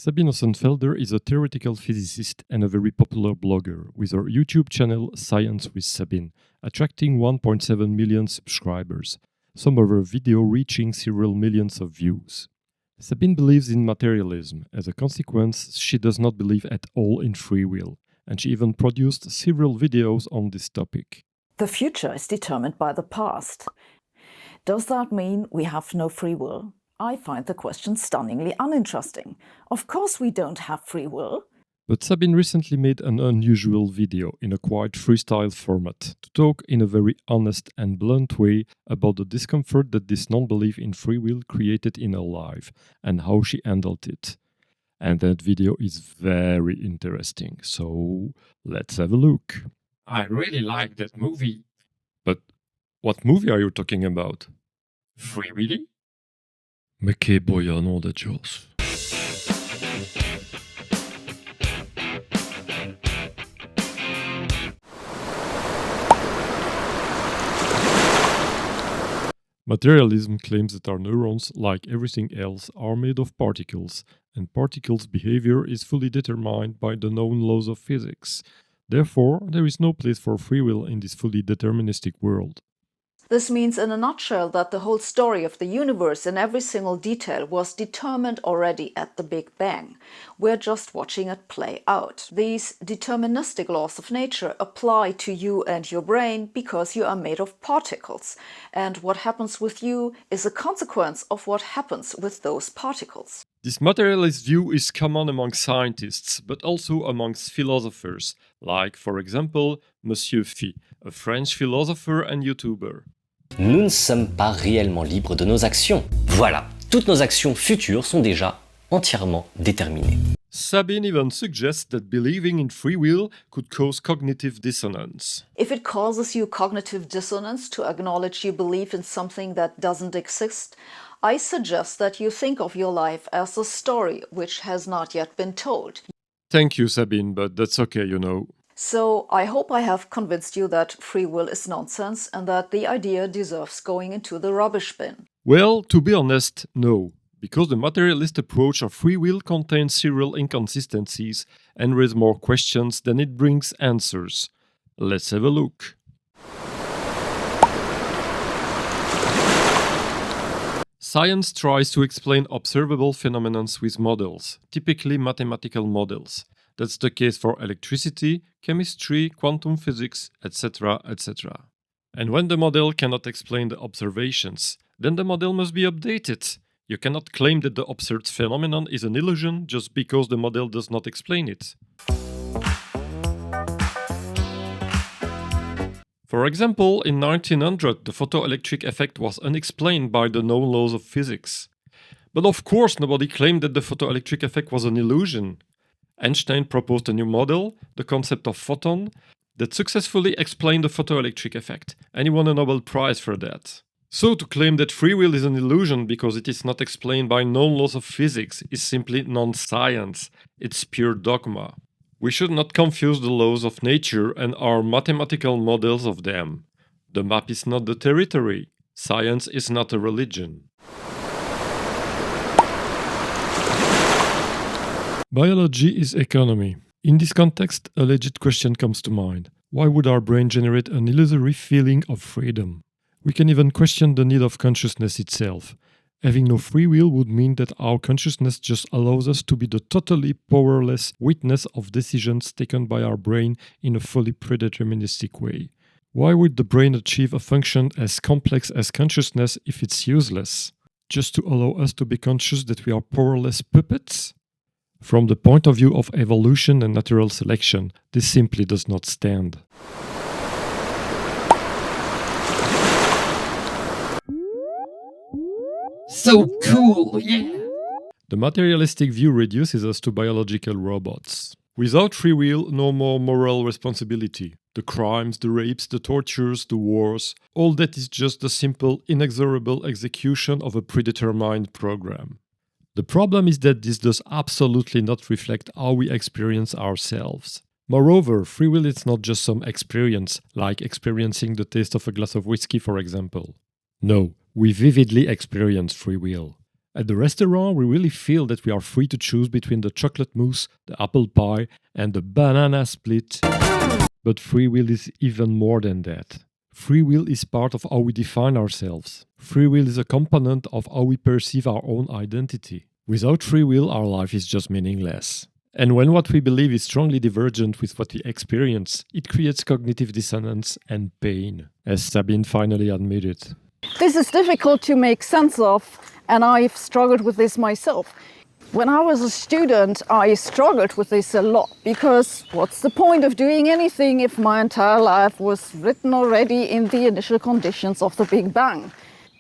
Sabine Hossenfelder is a theoretical physicist and a very popular blogger with her YouTube channel Science with Sabine, attracting 1.7 million subscribers, some of her videos reaching several millions of views. Sabine believes in materialism. As a consequence, she does not believe at all in free will, and she even produced several videos on this topic. The future is determined by the past. Does that mean we have no free will? I find the question stunningly uninteresting. Of course we don't have free will. But Sabine recently made an unusual video in a quite freestyle format to talk in a very honest and blunt way about the discomfort that this non-belief in free will created in her life and how she handled it. And that video is very interesting, so let's have a look. I really like that movie. But what movie are you talking about? Free Willy? Mais che boia, nom de Dios. Materialism claims that our neurons, like everything else, are made of particles, and particles' behavior is fully determined by the known laws of physics. Therefore, there is no place for free will in this fully deterministic world. This means in a nutshell that the whole story of the universe in every single detail was determined already at the Big Bang. We're just watching it play out. These deterministic laws of nature apply to you and your brain because you are made of particles, and what happens with you is a consequence of what happens with those particles. This materialist view is common among scientists, but also amongst philosophers, like, for example, Monsieur Phi, a French philosopher and YouTuber. Nous ne sommes pas réellement libres de nos actions. Voilà, toutes nos actions futures sont déjà entièrement déterminées. Sabine even suggests that believing in free will could cause cognitive dissonance. If it causes you cognitive dissonance to acknowledge you believe in something that doesn't exist, I suggest that you think of your life as a story which has not yet been told. Thank you, Sabine, but that's okay, you know. So I hope I have convinced you that free will is nonsense and that the idea deserves going into the rubbish bin. Well, to be honest, no, because the materialist approach of free will contains several inconsistencies and raises more questions than it brings answers. Let's have a look. Science tries to explain observable phenomena with models, typically mathematical models. That's the case for electricity, chemistry, quantum physics, etc., etc. And when the model cannot explain the observations, then the model must be updated. You cannot claim that the observed phenomenon is an illusion just because the model does not explain it. For example, in 1900, the photoelectric effect was unexplained by the known laws of physics. But of course, nobody claimed that the photoelectric effect was an illusion. Einstein proposed a new model, the concept of photon, that successfully explained the photoelectric effect, and he won a Nobel Prize for that. So to claim that free will is an illusion because it is not explained by known laws of physics is simply non-science. It's pure dogma. We should not confuse the laws of nature and our mathematical models of them. The map is not the territory. Science is not a religion. Biology is economy. In this context, a legit question comes to mind. Why would our brain generate an illusory feeling of freedom? We can even question the need of consciousness itself. Having no free will would mean that our consciousness just allows us to be the totally powerless witness of decisions taken by our brain in a fully predeterministic way. Why would the brain achieve a function as complex as consciousness if it's useless? Just to allow us to be conscious that we are powerless puppets? From the point of view of evolution and natural selection, this simply does not stand. So cool, yeah! The materialistic view reduces us to biological robots. Without free will, no more moral responsibility. The crimes, the rapes, the tortures, the wars, all that is just the simple, inexorable execution of a predetermined program. The problem is that this does absolutely not reflect how we experience ourselves. Moreover, free will is not just some experience, like experiencing the taste of a glass of whiskey, for example. No, we vividly experience free will. At the restaurant, we really feel that we are free to choose between the chocolate mousse, the apple pie, and the banana split. But free will is even more than that. Free will is part of how we define ourselves. Free will is a component of how we perceive our own identity. Without free will, our life is just meaningless. And when what we believe is strongly divergent with what we experience, it creates cognitive dissonance and pain, as Sabine finally admitted. This is difficult to make sense of, and I've struggled with this myself. When I was a student, I struggled with this a lot, because what's the point of doing anything if my entire life was written already in the initial conditions of the Big Bang?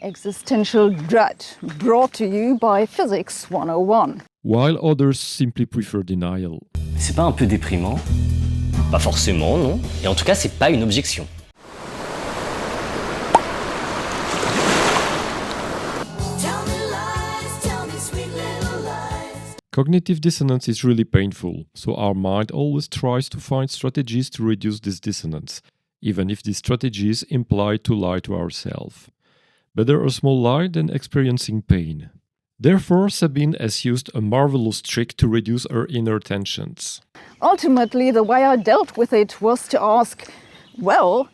Existential dread, brought to you by Physics 101. While others simply prefer denial. C'est pas un peu déprimant? Pas forcément, non. Et en tout cas, c'est pas une objection. Cognitive dissonance is really painful, so our mind always tries to find strategies to reduce this dissonance, even if these strategies imply to lie to ourselves. Better a small lie than experiencing pain. Therefore, Sabine has used a marvelous trick to reduce her inner tensions. Ultimately, the way I dealt with it was to ask, well,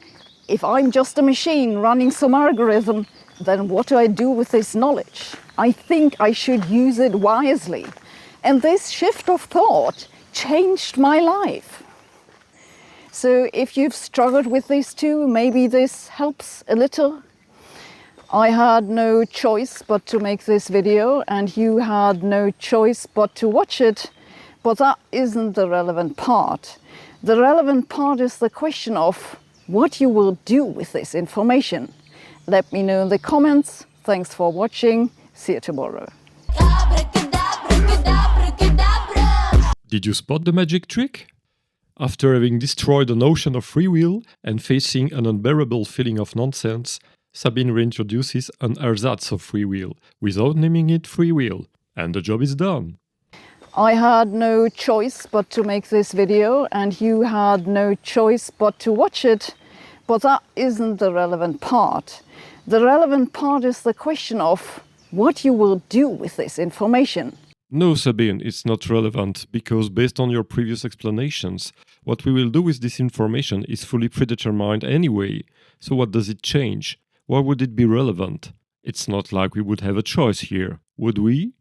if I'm just a machine running some algorithm, then what do I do with this knowledge? I think I should use it wisely. And this shift of thought changed my life. So if you've struggled with this too, maybe this helps a little. I had no choice but to make this video, and you had no choice but to watch it. But that isn't the relevant part. The relevant part is the question of what you will do with this information. Let me know in the comments. Thanks for watching. See you tomorrow. Did you spot the magic trick? After having destroyed the notion of free will and facing an unbearable feeling of nonsense, Sabine reintroduces an ersatz of free will, without naming it free will, and the job is done. I had no choice but to make this video, and you had no choice but to watch it. But that isn't the relevant part. The relevant part is the question of what you will do with this information. No, Sabine, it's not relevant, because based on your previous explanations, what we will do with this information is fully predetermined anyway. So what does it change? Why would it be relevant? It's not like we would have a choice here, would we?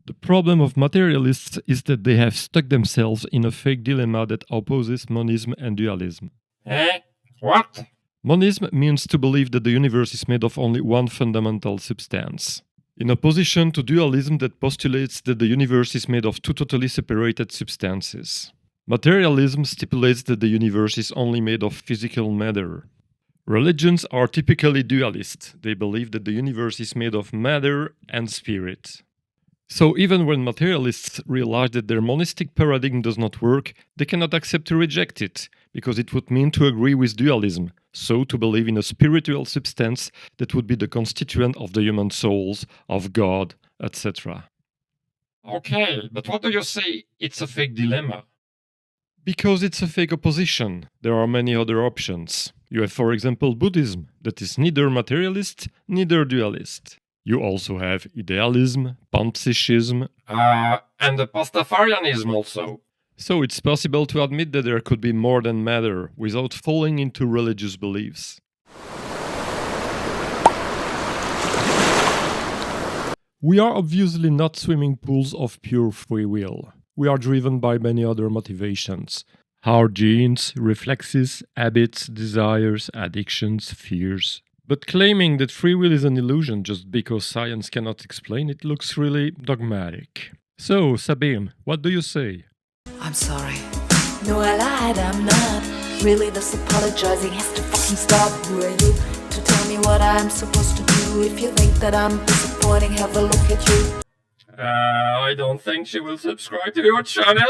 The problem of materialists is that they have stuck themselves in a fake dilemma that opposes monism and dualism. Eh? What? Monism means to believe that the universe is made of only one fundamental substance, in opposition to dualism that postulates that the universe is made of two totally separated substances. Materialism stipulates that the universe is only made of physical matter. Religions are typically dualist. They believe that the universe is made of matter and spirit. So even when materialists realize that their monistic paradigm does not work, they cannot accept to reject it, because it would mean to agree with dualism, so to believe in a spiritual substance that would be the constituent of the human souls, of God, etc. Okay, but what do you say it's a fake dilemma? Because it's a fake opposition, there are many other options. You have, for example, Buddhism, that is neither materialist, neither dualist. You also have idealism, panpsychism, And the Pastafarianism also. So it's possible to admit that there could be more than matter without falling into religious beliefs. We are obviously not swimming pools of pure free will. We are driven by many other motivations. Our genes, reflexes, habits, desires, addictions, fears. But claiming that free will is an illusion just because science cannot explain it looks really dogmatic. So, Sabine, what do you say? I'm sorry. No, I lied, I'm not. Really, this apologizing has to fucking stop. Who are you to tell me what I'm supposed to do? If you think that I'm disappointing, have a look at you. I don't think she will subscribe to your channel.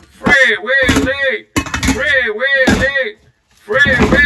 Free Willy! Free Willy! Free Willy!